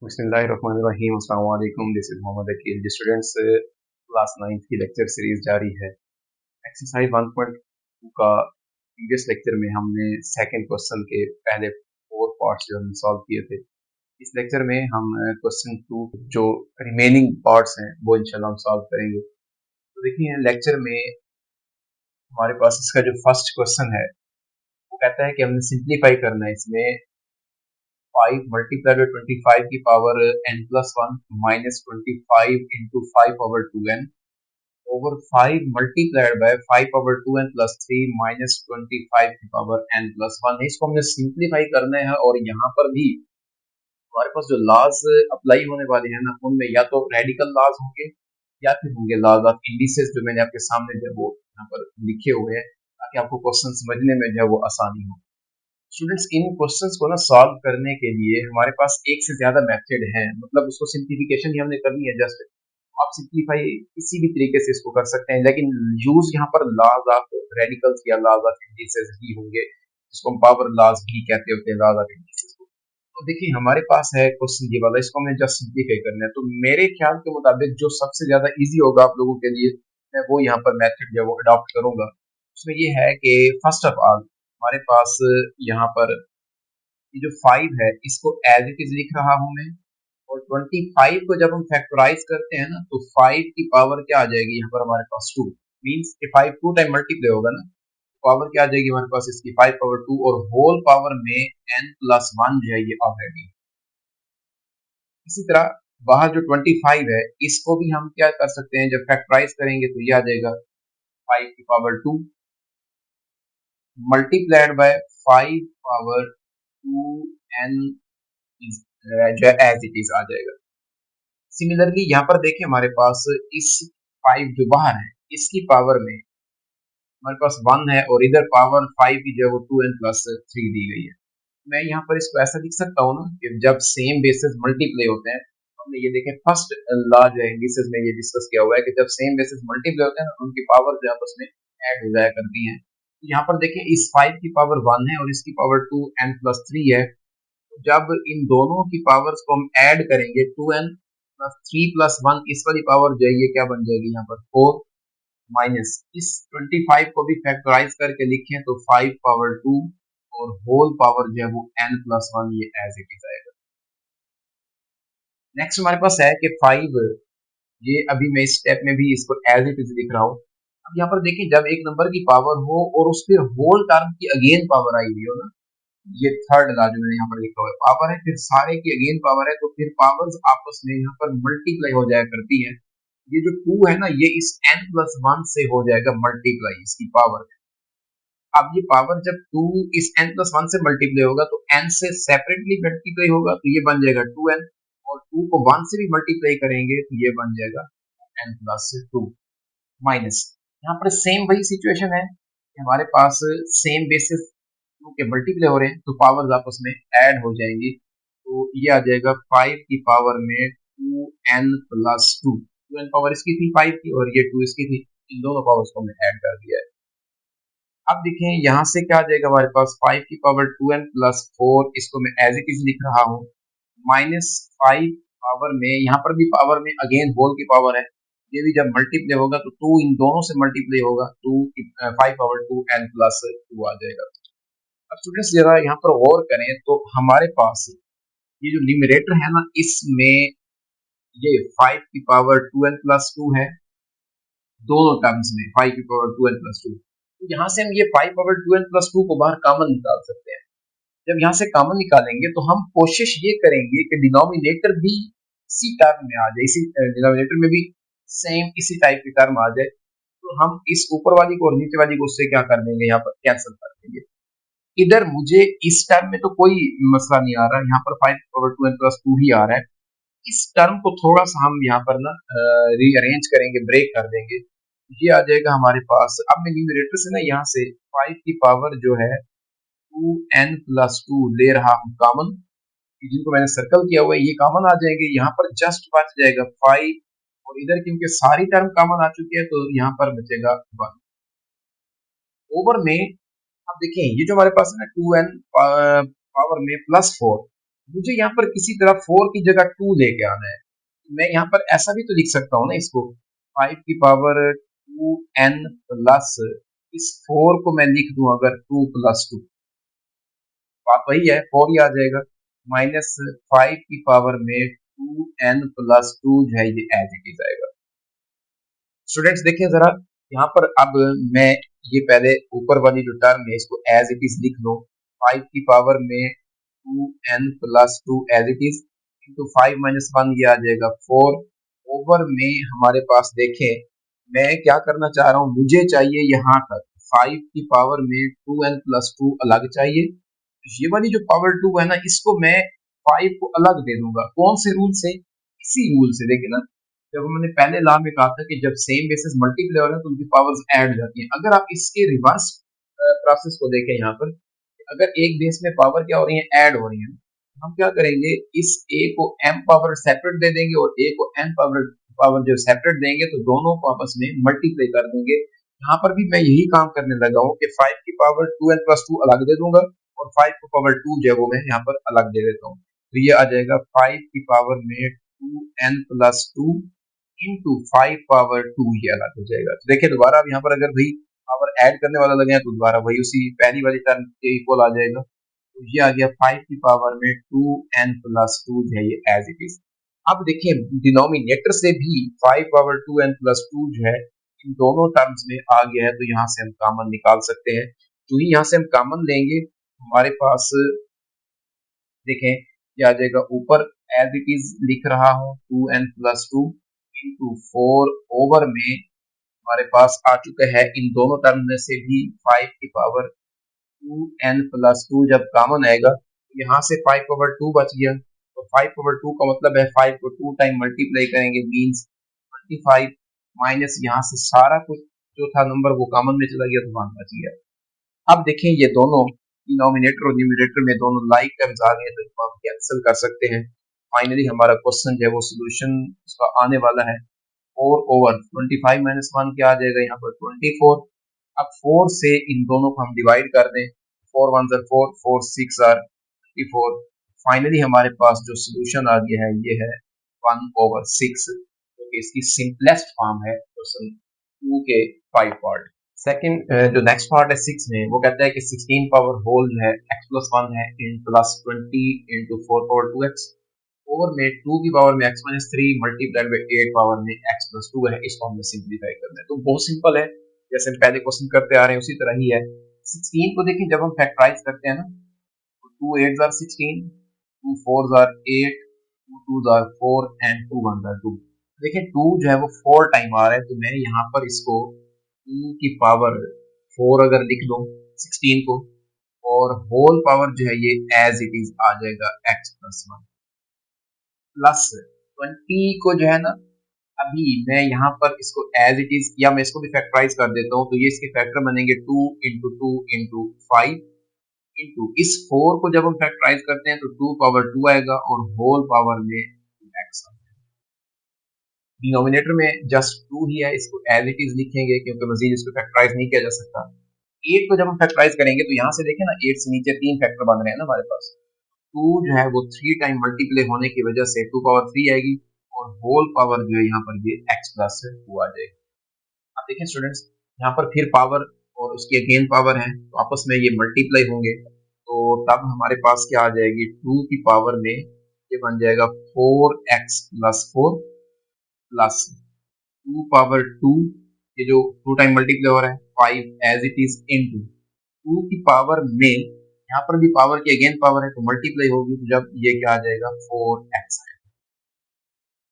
बिस्मिल्लाहिर्रहमानिर्रहीम। अस्सलाम वालेकुम। This is Mohammad Aqeel. The students, class 9th की लेक्चर सीरीज जारी है। एक्सरसाइज 1.2 का प्रीवियस लेक्चर में हमने सेकंड क्वेश्चन के पहले 4 पार्ट्स जो हमने सॉल्व किए थे। इस लेक्चर में हम क्वेश्चन 2 जो रिमेनिंग पार्ट्स हैं वो इंशाल्लाह हम सॉल्व करेंगे। तो देखिए लेक्चर में हमारे पास इसका जो फर्स्ट क्वेश्चन है वो कहता है कि हमने सिंप्लीफाई करना है। इसमें 5 मल्टीप्लाई बाय 25 की power n+1 minus 25 into 5 power 2n over 5 multiplied by 5 power 2n plus 3 minus 25 की पावर n+1 है। इसको हमने सिंप्लीफाई करना है और यहाँ पर भी हमारे पास जो लॉज अप्लाई होने वाले हैं ना उनमें या तो रेडिकल लॉज होंगे या फिर होंगे लॉज ऑफ इंडिसेस जो मैंने आपके सामने जो है वो यहाँ पर लिखे हुए हैं ताकि आपको क्वेश्चन समझने में जो है वो आसानी हो। स्टूडेंट्स, इन क्वेश्चंस को ना सॉल्व करने के लिए हमारे पास एक से ज्यादा मेथड है, मतलब उसको सिंप्लीफिकेशन ही हमने करनी है। जस्ट आप सिंप्लीफाई किसी भी तरीके से इसको कर सकते हैं, लेकिन यूज यहाँ पर लॉज ऑफ रेडिकल्स या लॉज ऑफ इंडिसेस ही होंगे, जिसको हम पावर लॉज भी कहते होते हैं, लॉज ऑफ इंडिसेस को। तो देखिए हमारे पास है क्वेश्चन ये वाला, इसको हमें जस्ट सिंप्लीफाई करना है। तो मेरे ख्याल के मुताबिक जो सबसे ज्यादा इजी होगा आप लोगों के लिए, मैं वो यहाँ पर मेथड जो है वो अडॉप्ट करूंगा। उसमें ये है कि फर्स्ट ऑफ ऑल हमारे पास यहाँ पर ये जो 5 है इसको एज इट इज लिख रहा हूं मैं, और 25 को जब हम फैक्टराइज करते हैं ना तो 5 की पावर क्या आ जाएगी यहाँ पर हमारे पास 2, मींस कि 5 2 टाइम मल्टीप्लाई होगा ना, पावर क्या आ जाएगी हमारे पास इसकी 5 पावर 2 और होल पावर में n+1 जो है ये ऑलरेडी। इसी तरह बाहर जो 25 है इसको भी हम क्या कर सकते हैं, जब फैक्टराइज करेंगे तो ये आ जाएगा 5 की power 2 multiplied by 5 power 2n जो है एज इट इज आ जाएगा। सिमिलरली यहाँ पर देखिए हमारे पास इस 5 जो बाहर है इसकी पावर में हमारे पास 1 है और इधर पावर 5 की जो है वो 2n+3 दी गई है। मैं यहाँ पर इसको ऐसा लिख सकता हूँ ना कि जब सेम बेसिस मल्टीप्लाई होते हैं, हमने ये देखें फर्स्ट लॉ जो है इंडिसेस में ये डिस्कस किया हुआ है कि जब सेम बेसिस मल्टीप्लाई होते हैं ना उनकी पावर जो है आपस में ऐड हो जाया करती है। तो यहाँ पर देखें इस 5 की पावर 1 है और इसकी पावर 2n+3 है। जब इन दोनों की पावर्स को हम ऐड करेंगे 2n+3+1, इस वाली पावर जो है ये क्या बन जाएगी यहाँ पर 4, माइनस इस 25 को भी फैक्टराइज करके लिखें तो 5 पावर 2 और होल पावर जो है वो n+1 ये एज इट इज आएगा। नेक्स्ट हमारे पास है कि 5, ये अभी मैं इस स्टेप में भी इसको एज इट इज लिख रहा हूँ। अब यहाँ पर देखें जब एक नंबर की पावर हो और उस पर होल टर्म की अगेन पावर आई हुई हो ना, ये थर्ड लॉ जो मैंने यहाँ पर लिखा हुआ है, पावर है फिर सारे की अगेन पावर है तो फिर पावर्स आपस में यहाँ पर मल्टीप्लाई हो जाया करती है। ये जो 2 है ना ये इस n+1 से हो जाएगा मल्टीप्लाई इसकी पावर। अब ये पावर जब 2 इस n+1 से मल्टीप्लाई होगा तो n से सेपरेटली मल्टीप्लाई होगा तो ये बन जाएगा 2n, और 2 को 1 से भी मल्टीप्लाई करेंगे तो ये बन जाएगा n+2 माइनस। यहाँ पर सेम वही सिचुएशन है, हमारे पास सेम बेसिस के मल्टीप्लाई हो रहे हैं तो पावर्स आपस में ऐड हो जाएंगी। तो ये आ जाएगा 5 की पावर में 2n+2, 2n पावर इसकी थी 5 की और ये 2 इसकी थी, इन दोनों पावर्स को हमने ऐड कर दिया है। अब देखें यहाँ से क्या आ जाएगा हमारे पास 5 की पावर 2n+4, इसको मैं एज इट इज लिख रहा हूँ, माइनस 5 पावर में यहाँ पर भी पावर में अगेन होल की पावर है, ये भी जब मल्टीप्लाई होगा तो 2 इन दोनों से मल्टीप्लाई होगा, 5 पावर 2n+2 आ जाएगा। अब स्टूडेंट्स जरा यहाँ पर गौर करें तो हमारे पास ये जो न्यूमरेटर है ना इसमें ये 5 की पावर 2n+2 है, दोनों टर्म्स में 5 की पावर 2n+2। तो यहाँ से हम ये 5 पावर 2n+2 को बाहर कॉमन निकाल सकते हैं। जब यहाँ से कॉमन निकालेंगे तो हम कोशिश ये करेंगे कि डिनोमिनेटर भी इसी टर्म में आ जाए, इसी डिनोमिनेटर में भी सेम इसी टाइप की टर्म आ जाए, तो हम इस ऊपर वाली को और नीचे वाली को उससे क्या कर देंगे, यहाँ पर कैंसिल कर देंगे। इधर मुझे इस टर्म में तो कोई मसला नहीं आ रहा, यहाँ पर 5 पावर 2n+2 ही आ रहा है। इस टर्म को थोड़ा सा हम यहाँ पर ना रीअरेंज करेंगे, ब्रेक कर देंगे, ये आ जाएगा हमारे पास। अब मैं न्यूमरेटर से ना यहाँ से 5 की पावर जो है 2n+2 ले रहा हूँ कॉमन, जिनको मैंने सर्कल किया हुआ है ये कॉमन आ जाएंगे, यहाँ पर जस्ट बच जाएगा 5 और इधर क्योंकि सारी टर्म कॉमन आ चुकी है तो यहाँ पर बचेगा 1 ओवर में। अब देखिए ये जो हमारे पास है ना 2n पावर में +4, मुझे यहाँ पर किसी तरह 4 की जगह 2 लेके आना है। मैं यहाँ पर ऐसा भी तो लिख सकता हूँ ना इसको, 5 की पावर 2n प्लस इस 4 को मैं लिख दूं अगर 2 प्लस 2, बात वही है, 4 ही आ जाएगा, माइनस 5 की पावर में 2n प्लस 2 जो है ये एज इट इज आएगा। स्टूडेंट्स देखिए जरा, यहाँ पर अब मैं ये पहले ऊपर वाली जो टर्म है इसको एज इट इज लिख लो, 5 की पावर में 2n plus 2 as it is into 5 minus 1 ये आ जाएगा 4 ओवर में हमारे पास देखें, मैं क्या करना चाह रहा हूँ, मुझे चाहिए यहाँ तक 5 की पावर में 2n प्लस 2 अलग चाहिए, ये वाली जो पावर 2 है ना इसको मैं 5 को अलग दे दूंगा, कौन से रूल से, इसी रूल से। देखिए ना, जब हमने पहले लॉ में कहा था कि जब सेम बेसिस मल्टीप्लाई हो रहे हैं तो उनकी पावर्स ऐड हो जाती हैं। अगर आप इसके रिवर्स प्रोसेस को देखें यहाँ पर, अगर एक बेस में पावर क्या हो रही है, ऐड हो रही है, हम क्या करेंगे, इस a को m पावर सेपरेट दे देंगे और a को n पावर पावर जो सेपरेट देंगे तो दोनों को आपस में मल्टीप्लाई कर देंगे। यहाँ पर भी मैं यही काम करने लगा हूँ कि 5 की पावर 2n प्लस 2 अलग दे दूंगा और 5 की पावर 2 जो है वो मैं यहाँ पर अलग दे देता हूँ, तो ये आ जाएगा 5 की पावर में 2n प्लस 2 इंटू 5 पावर 2 ये अलग हो जाएगा। तो देखिए दोबारा अब यहाँ पर अगर भाई पावर ऐड करने वाला लगे तो दोबारा वही उसी पहली वाली टर्म के इक्वल आ जाएगा, तो ये आ गया 5 की पावर में 2n प्लस 2 जो है ये एज इट इज। अब देखिए डिनोमिनेटर से भी 5 पावर 2n प्लस 2 जो है इन दोनों टर्म्स में आ गया है, तो यहाँ से हम कॉमन निकाल सकते हैं। तो ही यहाँ से हम कॉमन लेंगे, हमारे पास देखें ये आ जाएगा, ऊपर एज इट इज लिख रहा हूँ 2n प्लस 2 इंटू 4 ओवर में हमारे पास आ चुका है इन दोनों टर्म में से भी 5 की पावर 2n प्लस 2 जब कॉमन आएगा तो यहाँ से 5 पावर 2 बच गया, तो 5 पावर 2 का मतलब है 5 को 2 टाइम मल्टीप्लाई करेंगे मींस 25 माइनस यहाँ से सारा कुछ जो था नंबर वो कॉमन में चला गया तो 1 बच गया। अब देखें ये दोनों डिनोमिनेटर और न्यूमरेटर में दोनों लाइक टर्म्स आ गए तो इनको हम कैंसिल कर सकते हैं। फाइनली हमारा क्वेश्चन जो है वो सोल्यूशन उसका आने वाला है 4 ओवर 25 माइनस 1 क्या आ जाएगा यहाँ पर 24। अब 4 से इन दोनों को हम डिवाइड कर दें, 4 1 आर 4, 4 6 आर 24। फाइनली हमारे पास जो सोल्यूशन आ गया है ये है 1 ओवर 6, जो कि इसकी सिंपलेस्ट फॉर्म है क्वेश्चन 2 के 5 पार्ट। सेकंड जो नेक्स्ट पार्ट है 6 में, वो कहता है कि 16 पावर होल है x प्लस 1 है in plus 20 into 4 power 2x over में 2 की पावर में x minus 3 multiplied by 8 power में x प्लस 2 है, इसको हमने सिंप्लीफाई करना है। तो बहुत सिंपल है, जैसे हम पहले क्वेश्चन करते आ रहे हैं उसी तरह ही है। 16 को देखें जब हम फैक्टराइज करते हैं ना, तो 2 8 are 16, 2 4 are 8, 2 2 are 4 and 2 1 are 2। देखिए 2 जो है वो 4 टाइम आ रहा है, तो मैं यहाँ पर इसको 2 की पावर 4 अगर लिख दो 16 को, और होल पावर जो है ये एज इट इज आ जाएगा x प्लस 1 प्लस 20 को जो है ना, अभी मैं यहाँ पर इसको एज इट इज या मैं इसको भी फैक्टराइज कर देता हूँ, तो ये इसके फैक्टर बनेंगे 2 इंटू 2 इंटू 5 इंटू इस 4 को जब हम फैक्टराइज करते हैं तो 2 पावर 2 आएगा और होल पावर में x। डिनोमिनेटर में जस्ट 2 ही है, इसको एज इट इज लिखेंगे क्योंकि मजीद इसको फैक्टराइज नहीं किया जा सकता। 8 को जब हम फैक्टराइज करेंगे तो यहाँ से देखें ना 8 से नीचे 3 फैक्टर बन रहे हैं ना हमारे पास, 2 जो है वो 3 टाइम मल्टीप्लाई होने की वजह से 2 पावर 3 आएगी और होल पावर जो है यहाँ पर ये x प्लस 2 आ जाएगी। अब देखें स्टूडेंट्स, यहाँ पर फिर पावर और उसकी अगेन पावर है तो आपस में ये मल्टीप्लाई होंगे, तो तब हमारे पास क्या आ जाएगी, 2 की पावर में ये बन जाएगा 4x प्लस 4 प्लस 2 पावर 2, ये जो 2 टाइम मल्टीप्लाई हो रहा है 5 एज इट इज इनटू 2 की पावर में यहाँ पर भी पावर की अगेन पावर है तो मल्टीप्लाई होगी, तो जब ये क्या आ जाएगा 4x।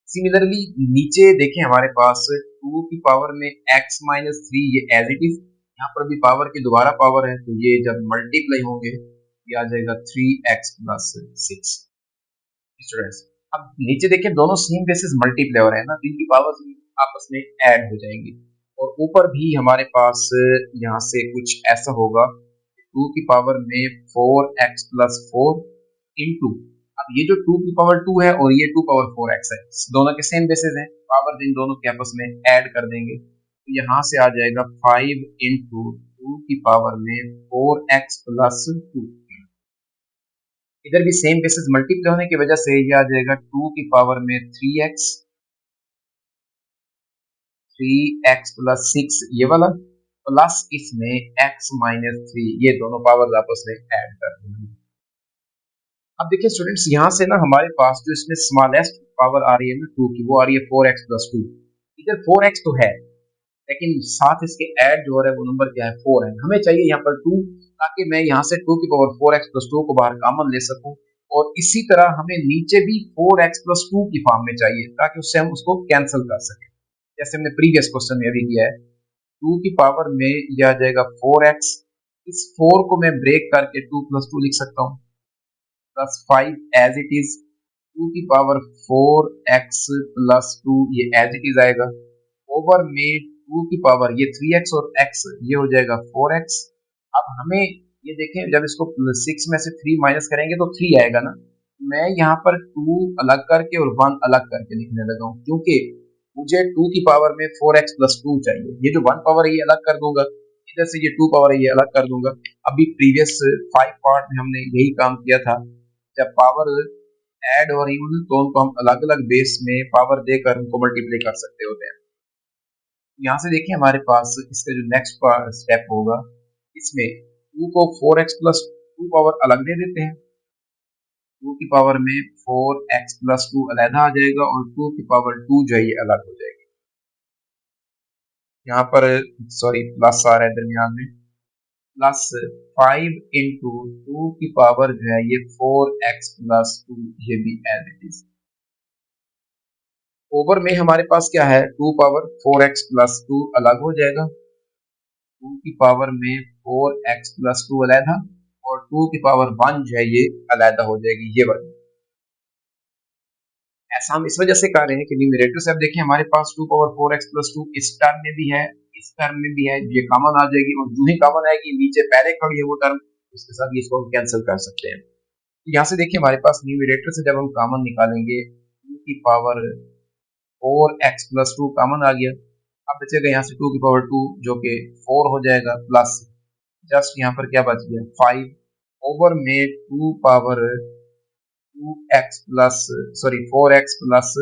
सिमिलरली नीचे देखें हमारे पास 2 की पावर में x माइनस 3 ये एज इट इज, यहाँ पर भी पावर की दोबारा पावर है तो ये जब मल्टीप्लाई होंगे ये आ जाएगा 3x प्लस 6। स्टूडेंट्स अब नीचे देखिए दोनों सेम बेसिस मल्टीप्लाई हो रहे हैं ना, तो इनकी पावर्स आपस में ऐड हो जाएंगी, और ऊपर भी हमारे पास यहाँ से कुछ ऐसा होगा 2 की पावर में 4x प्लस 4 इंटू, अब ये जो 2 की पावर 2 है और ये 2 पावर 4x है, दोनों के सेम बेसिस हैं, पावर इन दोनों के आपस में ऐड कर देंगे तो यहाँ से आ जाएगा 5 इंटू 2 की पावर में 4x प्लस 2। इधर भी सेम बेसिस मल्टीप्लाई होने की वजह से ये आ जाएगा 2 की पावर में 3x, 3x प्लस 6 ये वाला, प्लस इसमें x माइनस 3, ये दोनों पावर आपस में ऐड कर देंगे। अब देखिए स्टूडेंट्स, यहाँ से ना हमारे पास जो इसमें स्मॉलेस्ट पावर आ रही है ना 2 की, वो आ रही है 4x प्लस 2। इधर 4x तो है, लेकिन साथ इसके ऐड जो हो रहा है वो नंबर क्या है, 4 है। हमें चाहिए यहाँ पर 2, ताकि मैं यहाँ से 2 की पावर 4x प्लस 2 को बाहर कॉमन ले सकूं, और इसी तरह हमें नीचे भी 4x प्लस 2 की फॉर्म में चाहिए, ताकि उससे हम उसको कैंसिल कर सकें, जैसे हमने प्रीवियस क्वेश्चन में अभी किया है। 2 की पावर में यह आ जाएगा 4x, इस 4 को मैं ब्रेक करके 2 प्लस 2 लिख सकता हूँ, प्लस 5 एज इट इज, 2 की पावर 4x प्लस 2 ये एज इट इज आएगा, ओवर में 2 की पावर ये 3x और x ये हो जाएगा 4x। अब हमें ये देखें, जब इसको 6 में से 3 माइनस करेंगे तो 3 आएगा ना। मैं यहाँ पर 2 अलग करके और 1 अलग करके लिखने लगा हूँ, क्योंकि मुझे 2 की पावर में 4x प्लस 2 चाहिए। ये जो 1 पावर है ये अलग कर दूंगा, इधर से ये 2 पावर है ये अलग कर दूंगा। अभी प्रीवियस 5 पार्ट में हमने यही काम किया था, जब पावर ऐड हो रही हो ना तो उनको हम अलग अलग बेस में पावर देकर उनको मल्टीप्लाई कर सकते होते हैं। यहाँ से देखिए हमारे पास इसका जो नेक्स्ट स्टेप होगा, इसमें 2 को 4x प्लस 2 पावर अलग दे देते हैं, 2 की पावर में 4x प्लस 2 अलहदा आ जाएगा, और 2 की पावर 2 जो है ये अलग हो जाएगी। यहाँ पर सॉरी प्लस आ रहा है दरमियान में, प्लस 5 इंटू 2 की पावर जो है ये 4x प्लस 2, ये भी एज इट इज। ओवर में हमारे पास क्या है, 2 पावर 4x प्लस 2 अलग हो जाएगा, 2 की पावर में 4x प्लस 2 अलहदा, और 2 की पावर 1 जो है ये अलहदा हो जाएगी, ये वाली। ऐसा हम इस वजह से कर रहे हैं कि न्यूमरेटर से अब देखिए हमारे पास 2 पावर 4x प्लस 2 इस टर्म में भी है, इस टर्म में भी है, ये कॉमन आ जाएगी, और जो ही कॉमन आएगी नीचे पहले खड़ी है वो टर्म, उसके साथ इसको हम कैंसिल कर सकते हैं। तो यहाँ से देखिए हमारे पास न्यूमरेटर से जब हम कॉमन निकालेंगे, 2 की पावर 4x प्लस 2 कॉमन आ गया। अब बचेगा यहाँ से 2 की पावर 2 जो कि 4 हो जाएगा, प्लस जस्ट यहाँ पर क्या बच गया 5, ओवर में 2 power 2x plus sorry 4x plus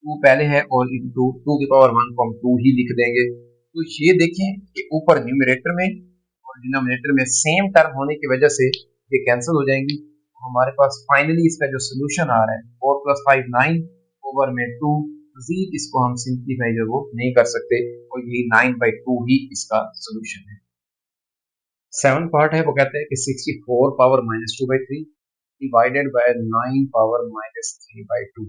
2 पहले है, और इंटू 2 की पावर 1 को हम 2 ही लिख देंगे। तो ये देखें कि ऊपर न्यूमरेटर में और डिनोमिनेटर में सेम टर्म होने की वजह से ये कैंसिल हो जाएंगी। हमारे पास फाइनली इसका जो सोल्यूशन आ रहा है 4 प्लस 5 9, ओवर में 2, मजीद इसको हम सिंप्लीफाई जो वो नहीं कर सकते, और यही 9/2 ही इसका सोल्यूशन है। 7 पार्ट है, वो कहते हैं कि 64 power -2/3 divided by 9 power -3/2।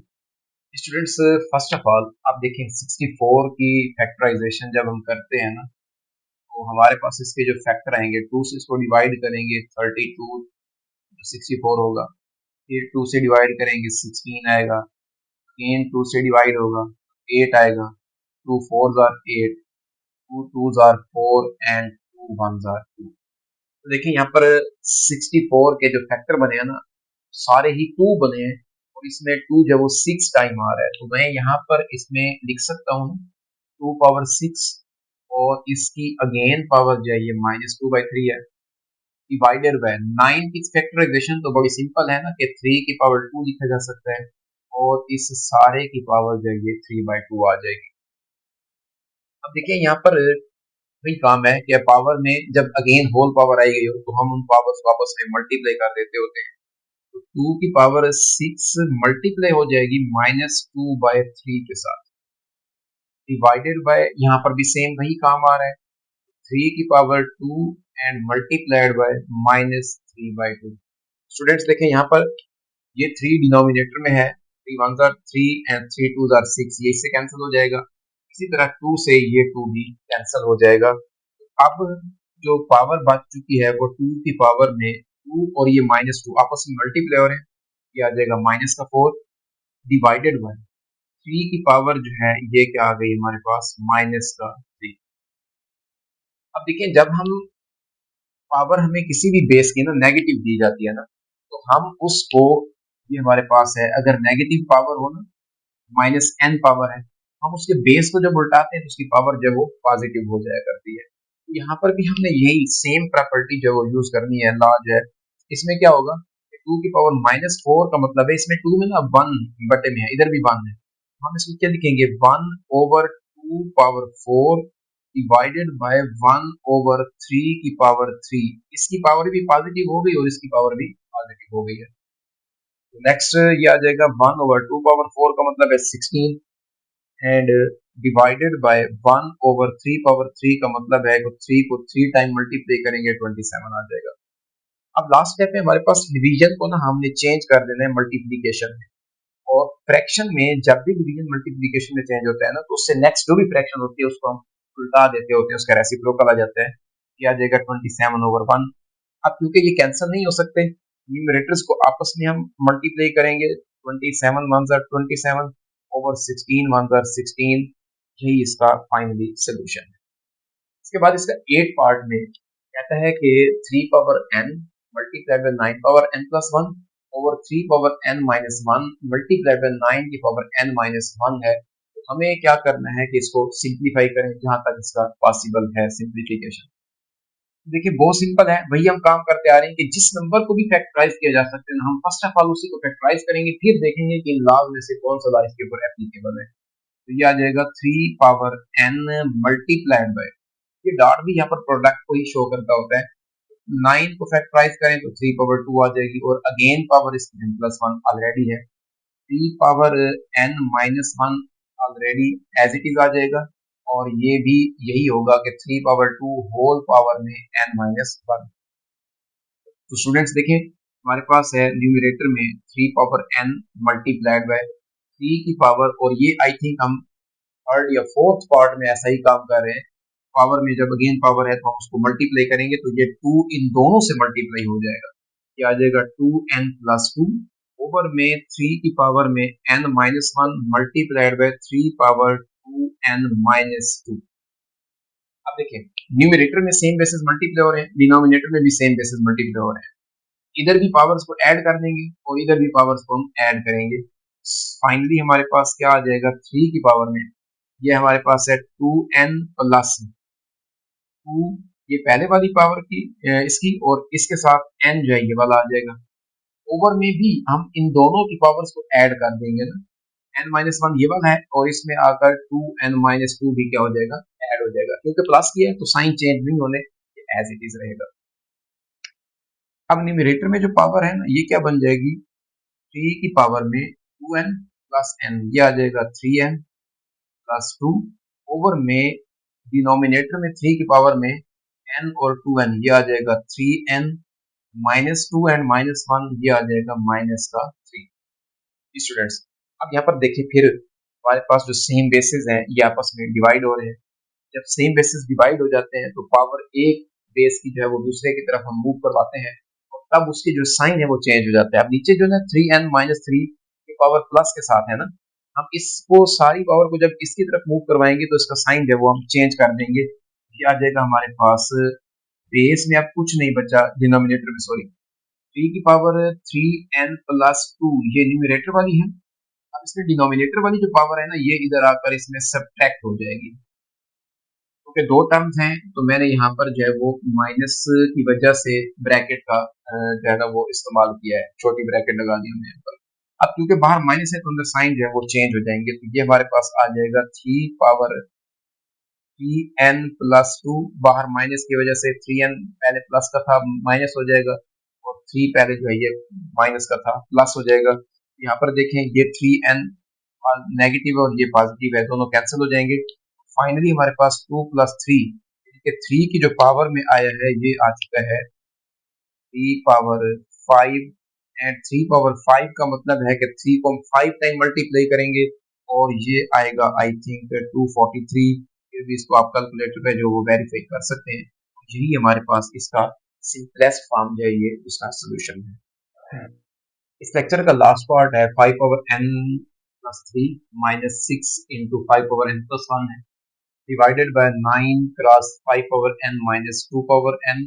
Students first of all आप देखें 64 की फैक्टराइजेशन जब हम करते हैं ना, तो हमारे पास इसके जो फैक्टर आएंगे, 2 से इसको डिवाइड करेंगे 32 64 होगा, फिर 2 से डिवाइड करेंगे 16 आएगा, अगेन 2 से डिवाइड होगा 8 आएगा, 2 4s are 8, 2 2s are 4 and 2 1s are 2। तो देखिए यहाँ पर 64 के जो फैक्टर बने हैं ना, सारे ही 2 बने हैं, और इसमें 2 जब वो 6 टाइम आ रहा है, तो मैं यहाँ पर इसमें लिख सकता हूँ 2 पावर 6, और इसकी अगेन पावर जो है ये -2/3 है, डिवाइडेड बाय 9 की फैक्टराइजेशन तो बड़ी सिंपल है ना, कि 3 की पावर 2 लिखा जा सकता है, और इस सारे की पावर जो है ये 3/2 आ जाएगी। अब देखिए यहाँ पर वही काम है कि पावर में जब अगेन होल पावर आई गई हो, तो हम उन पावर्स को आपस में मल्टीप्लाई कर देते होते हैं। तो 2 की पावर 6 मल्टीप्लाई हो जाएगी -2/3 के साथ, डिवाइडेड बाय यहाँ पर भी सेम वही काम आ रहा है, 3 की power 2 and multiplied by -3/2। Students देखें यहाँ पर ये 3 डिनोमिनेटर में है, 3 1s are 3 and 3 2s are 6, ये इससे कैंसिल हो जाएगा। इसी तरह 2 से ये 2 भी कैंसिल हो जाएगा। अब जो पावर बच चुकी है वो 2 की पावर में 2 और ये -2 आपस में मल्टीप्लाई हो रहे हैं, ये आ जाएगा -4 डिवाइडेड बाय 3 की पावर जो है ये क्या आ गई हमारे पास -3। अब देखिए जब हम पावर हमें किसी भी बेस की ना नेगेटिव दी जाती है ना, तो हम उसको, ये हमारे पास है, अगर नेगेटिव पावर हो ना, -n पावर है, हम उसके बेस को जब उल्टाते हैं तो उसकी पावर जो है वो पॉजिटिव हो जाया करती है। तो यहाँ पर भी हमने यही सेम प्रॉपर्टी जो यूज करनी है, लॉ जो है इसमें क्या होगा, 2 की पावर -4 का मतलब है इसमें 2 में ना 1 बटे में है, इधर भी 1 है, हम इसको क्या लिखेंगे 1/2 पावर 4 डिवाइडेड बाय 1/3 की पावर 3। इसकी पावर भी पॉजिटिव हो गई और इसकी पावर भी पॉजिटिव हो गई है। नेक्स्ट ये आ जाएगा 1/2 पावर 4 का मतलब है 16 एंड डिवाइडेड बाय 1/3 पावर 3 का मतलब है 3 को 3 टाइम मल्टीप्लाई करेंगे 27 आ जाएगा। अब लास्ट स्टेप में हमारे पास डिवीजन को ना हमने चेंज कर देना है मल्टीप्लीकेशन में, और फ्रैक्शन में जब भी डिवीजन मल्टीप्लीकेशन में चेंज होता है ना तो उससे नेक्स्ट जो भी फ्रैक्शन होती है उसको हम उल्टा देते होते हैं, उसका रेसिप्रोकल आ जाता है, ये आ जाएगा 27/1। अब क्योंकि ये कैंसिल नहीं हो सकते, न्यूमरेटर्स को आपस में हम मल्टीप्लाई करेंगे, 27 1 are 27 over 16 1 are 16, यही इसका फाइनली सोल्यूशन है। इसके बाद इसका 8 पार्ट में कहता है कि 3 power n multiply by 9 power n plus 1 over 3 power n minus 1 multiply by 9 की पावर n माइनस 1 है। तो हमें क्या करना है कि इसको सिंप्लीफाई करें जहां तक इसका पॉसिबल है सिंप्लीफिकेशन। देखिए बहुत सिंपल है, वही हम काम करते आ रहे हैं कि जिस नंबर को भी फैक्टराइज किया जा सकता है हम फर्स्ट ऑफ ऑल उसी को फैक्टराइज करेंगे, फिर देखेंगे कि इन लॉज में से कौन सा लॉ इसके ऊपर एप्लीकेबल है। तो ये आ जाएगा 3 पावर n मल्टीप्लाइड बाय, ये डॉट भी यहाँ पर प्रोडक्ट को ही शो करता होता है, 9 को फैक्टराइज करें तो 3 पावर 2 आ जाएगी, और अगेन पावर इसकी n प्लस 1 ऑलरेडी है, 3 power n minus 1 already as it is आ जाएगा, और ये भी यही होगा कि 3 पावर 2 होल पावर में n माइनस 1। तो स्टूडेंट्स देखें हमारे पास है न्यूमरेटर में 3 पावर n मल्टीप्लाइड बाय 3 की पावर, और ये आई थिंक हम थर्ड या फोर्थ पार्ट में ऐसा ही काम कर रहे हैं, पावर में जब अगेन पावर है तो हम उसको मल्टीप्लाई करेंगे तो ये 2 इन दोनों से मल्टीप्लाई हो जाएगा, ये आ जाएगा 2n प्लस 2 ओवर में 3 की पावर में n minus 1 multiplied by 3 power 2n minus 2। अब देखिए न्यूमरेटर में सेम बेसिस मल्टीप्लाई हो रहे हैं, डिनोमिनेटर में भी सेम बेसिस मल्टीप्लाई हो रहे हैं, इधर भी पावर्स को ऐड कर देंगे और इधर भी पावर्स को हम ऐड करेंगे, फाइनली हमारे पास क्या आ जाएगा 3 की पावर में, ये हमारे पास है 2n प्लस 2, ये पहले वाली पावर की इसकी, और इसके साथ n जो है ये वाला आ जाएगा, ओवर में भी हम इन दोनों की पावर्स को ऐड कर देंगे ना, n माइनस 1 ये वाला है और इसमें आकर 2n माइनस 2 भी क्या हो जाएगा ऐड हो जाएगा, क्योंकि प्लस किया है तो साइन चेंज नहीं होने, एज इट इज रहेगा। अब न्यूमरेटर में जो पावर है ना ये क्या बन जाएगी, 3 की पावर में 2n प्लस n, ये आ जाएगा 3n प्लस 2 ओवर में डिनोमिनेटर में 3 की पावर में n और 2n, ये आ जाएगा 3n माइनस 2 एंड माइनस 1, ये आ जाएगा माइनस का 3। स्टूडेंट्स अब यहाँ पर देखिए फिर हमारे पास जो सेम बेसिस हैं ये आपस में डिवाइड हो रहे हैं, जब सेम बेसिस डिवाइड हो जाते हैं तो पावर एक बेस की जो है वो दूसरे की तरफ हम मूव करवाते हैं, और तब उसकी जो साइन है वो चेंज हो जाता है। अब नीचे जो है 3n माइनस 3 की पावर प्लस के साथ है ना, हम इसको सारी पावर को जब इसकी तरफ मूव करवाएंगे तो इसका साइन जो है वो हम चेंज कर देंगे, ये आ जाएगा हमारे पास बेस में अब कुछ नहीं बचा, डिनोमिनेटर में सॉरी 3 की पावर 3n प्लस 2 ये न्यूमरेटर वाली है, अब इसमें डिनोमिनेटर वाली जो पावर है ना ये इधर आकर इसमें सब्ट्रैक्ट हो जाएगी, क्योंकि दो टर्म्स हैं तो मैंने यहाँ पर जो है वो माइनस की वजह से ब्रैकेट का जो है ना वो इस्तेमाल किया है, छोटी ब्रैकेट लगा दी हमने यहाँ पर। अब क्योंकि बाहर माइनस है तो अंदर साइन जो है वो चेंज हो जाएंगे, तो ये हमारे पास आ जाएगा 3 पावर 3n प्लस 2, बाहर माइनस की वजह से 3n पहले प्लस का था माइनस हो जाएगा, और 3 पहले जो है ये माइनस का था प्लस हो जाएगा। यहाँ पर देखें ये 3n नेगेटिव और ये पॉजिटिव है, दोनों कैंसिल हो जाएंगे, फाइनली हमारे पास 2 प्लस 3, 3 की जो पावर में आया है ये आ चुका है 3 पावर 5, एंड 3 पावर 5 का मतलब है कि 3 को हम 5 टाइम मल्टीप्लाई करेंगे और ये आएगा आई थिंक 243, फिर भी इसको आप कैलकुलेटर पे जो वो वेरीफाई कर सकते हैं, यही हमारे पास इसका सिंपलेस्ट फॉर्म जो है ये इसका सोल्यूशन है। इस लेक्चर का लास्ट पार्ट है 5 power n plus 3 minus 6 into 5 power n plus 1 है, divided by 9 cross 5 power n minus 2 power n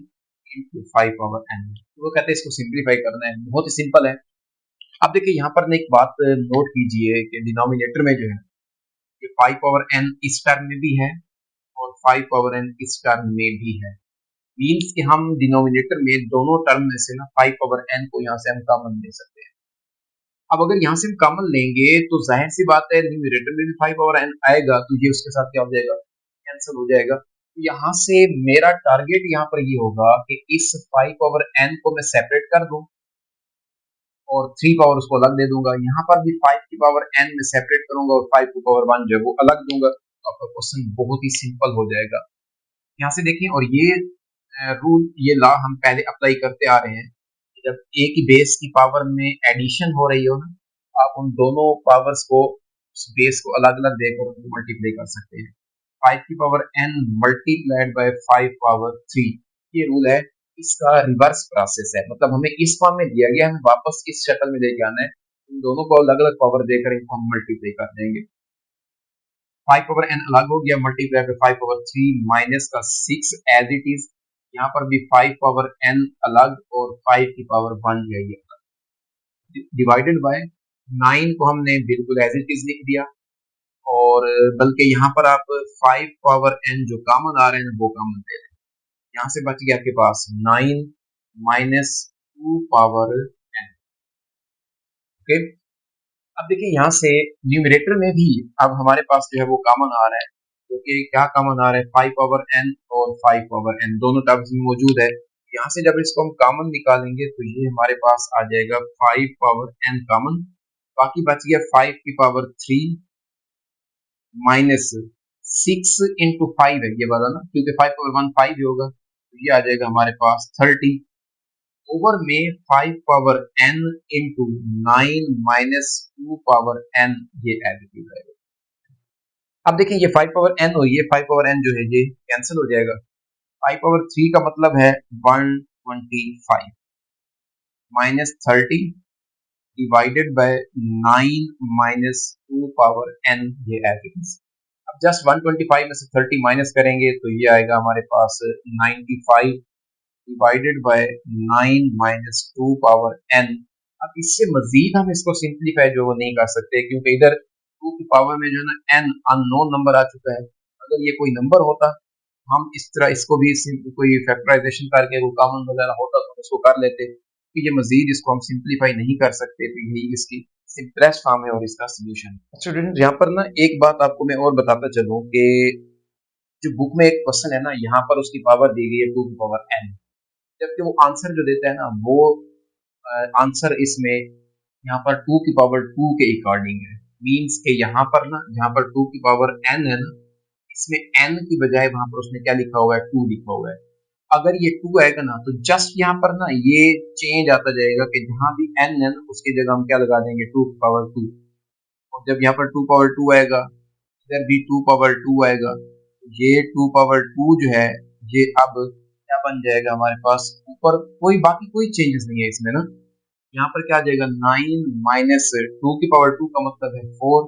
into 5 power n। तो वो कहते हैं इसको सिंप्लीफाई करना है, बहुत ही सिंपल है। अब देखिए यहाँ पर एक बात नोट कीजिए कि डिनोमिनेटर में जो है ये 5 पावर n इस टर्म में भी है और 5 पावर n इस टर्म में भी है, मीन्स कि हम डिनोमिनेटर में दोनों टर्म में से ना 5 पावर n को यहाँ से हम कॉमन ले सकते हैं। अब अगर यहाँ से हम कॉमन लेंगे तो जाहिर सी बात है न्यूमरेटर में भी 5 पावर n आएगा, तो ये उसके साथ क्या हो जाएगा, कैंसिल हो जाएगा। तो यहाँ से मेरा टारगेट यहाँ पर ये होगा कि इस 5 पावर n को मैं सेपरेट कर दूं और 3 पावर उसको अलग दे दूंगा। यहाँ पर भी 5 की पावर n में सेपरेट करूंगा और 5 की पावर 1 जो है वो अलग दूंगा। तो आपका क्वेश्चन बहुत ही सिंपल हो जाएगा। यहाँ से देखिए, और ये रूल, ये लॉ हम पहले अप्लाई करते आ रहे हैं। जब एक ही बेस की पावर में एडिशन हो रही हो ना, आप उन दोनों पावर्स को, उस बेस को अलग अलग देकर मल्टीप्लाई कर सकते हैं। 5 की power n multiplied by 5 power 3, ये रूल है। इसका रिवर्स प्रोसेस है, मतलब हमें इस फॉर्म में दिया गया, हमें वापस इस शक्ल में लेके आना है। इन दोनों को अलग अलग पावर देकर इनको हम मल्टीप्लाई कर देंगे। 5 पावर n अलग हो गया, मल्टीप्लाई बाय 5 पावर 3 माइनस का 6 एज इट इज। यहाँ पर भी 5 पावर n अलग और 5 की पावर 1 जो है ये अलग, डिवाइडेड बाय 9 को हमने बिल्कुल एज इट इज लिख दिया। और बल्कि यहाँ पर आप 5 पावर n जो कॉमन आ रहे हैं वो कॉमन ले लें। यहाँ से बच गया आपके पास 9 माइनस 2 पावर n। ओके, अब देखिए यहाँ से न्यूमरेटर में भी अब हमारे पास जो है वो कॉमन आ रहा है, जो कि क्या कॉमन आ रहा है, 5 पावर n और 5 पावर n दोनों टर्म्स में मौजूद है। यहाँ से जब इसको हम कॉमन निकालेंगे तो ये हमारे पास आ जाएगा 5 पावर n कॉमन, बाकी बच गया 5 की पावर 3 माइनस 6 इंटू 5 है ये वाला ना, क्योंकि 5 पावर 1 5 ही होगा, तो ये आ जाएगा हमारे पास 30 ओवर में 5 power n into 9 minus 2 power n, ये एडिटिव रहेगा। अब देखिए ये 5 पावर n और ये 5 पावर n जो है ये कैंसिल हो जाएगा। 5 पावर 3 का मतलब है 125 minus 30 divided by 9 minus 2 power n, ये एडिटिव। अब जस्ट 125 में से 30 माइनस करेंगे तो ये आएगा हमारे पास 95 divided by 9 minus 2 power n। अब इससे मजीद हम इसको सिंप्लीफाई जो वो नहीं कर सकते, क्योंकि इधर 2 की पावर में जो है ना n अननोन नंबर आ चुका है। अगर ये कोई नंबर होता, हम इस तरह इसको भी कोई फैक्टराइजेशन करके कोई कॉमन वगैरह होता तो इसको कर लेते, तो ये मजीद इसको हम सिंप्लीफाई नहीं कर सकते। तो यही इसकी सिंपलेस्ट फॉर्म है और इसका सोल्यूशन। स्टूडेंट यहाँ पर ना एक बात आपको मैं और बताता चलूं कि जो बुक में एक क्वेश्चन है ना, यहाँ पर उसकी पावर दी गई है 2 की पावर n, जबकि वो आंसर जो देता है ना वो आंसर इसमें यहाँ पर 2 की पावर 2 के अकॉर्डिंग है। मींस के यहाँ पर ना, जहाँ पर 2 की पावर n है ना, इसमें n की बजाय वहां पर उसने क्या लिखा हुआ है, 2 लिखा हुआ है। अगर ये 2 आएगा ना तो जस्ट यहाँ पर ना ये चेंज आता जाएगा कि जहां भी n है ना उसकी जगह हम क्या लगा देंगे, 2 की पावर 2। और जब यहाँ पर 2 पावर 2 आएगा, इधर भी 2 पावर 2 आएगा, ये 2 पावर 2 जो है ये अब क्या बन जाएगा हमारे पास, ऊपर कोई बाकी कोई चेंजेस नहीं है इसमें ना। यहाँ पर क्या आ जाएगा, 9 माइनस 2 की पावर 2 का मतलब है 4,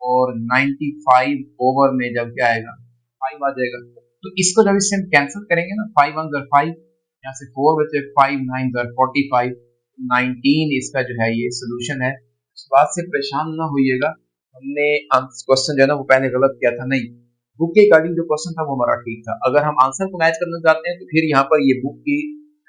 और 95 ओवर में जब क्या आएगा 5 आ जाएगा। तो इसको जब इससे हम कैंसिल करेंगे ना, 5 1 5, यहाँ से 4 बचे, 5 9 45, 19 इसका जो है ये सोल्यूशन है। इस बात से परेशान ना होइएगा, हमने क्वेश्चन जो है ना वो पहले गलत किया था, नहीं, बुक के अकॉर्डिंग जो क्वेश्चन था वो हमारा ठीक था। अगर हम आंसर को मैच करना चाहते हैं तो फिर यहाँ पर ये बुक की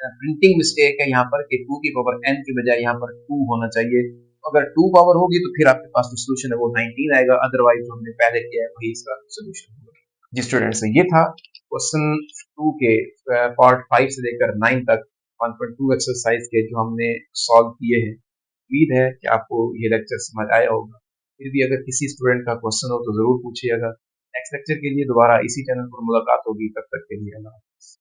प्रिंटिंग मिस्टेक है यहाँ पर कि 2 की पावर n की बजाय यहाँ पर 2 होना चाहिए। अगर 2 पावर होगी तो फिर आपके पास जो सोल्यूशन है वो 19 आएगा, अदरवाइज जो हमने पहले किया है वही इसका सोल्यूशन होगा। जी स्टूडेंट्स, ये था क्वेश्चन 2 के पार्ट 5 से लेकर 9 तक 1.2 एक्सरसाइज के जो हमने सॉल्व किए हैं। उम्मीद है कि आपको ये लेक्चर समझ आया होगा। फिर भी अगर किसी स्टूडेंट का क्वेश्चन हो तो जरूर पूछिएगा। नेक्स्ट लेक्चर के लिए दोबारा इसी चैनल पर मुलाकात होगी, तब तक के लिए अल्लाह हाफ़िज़।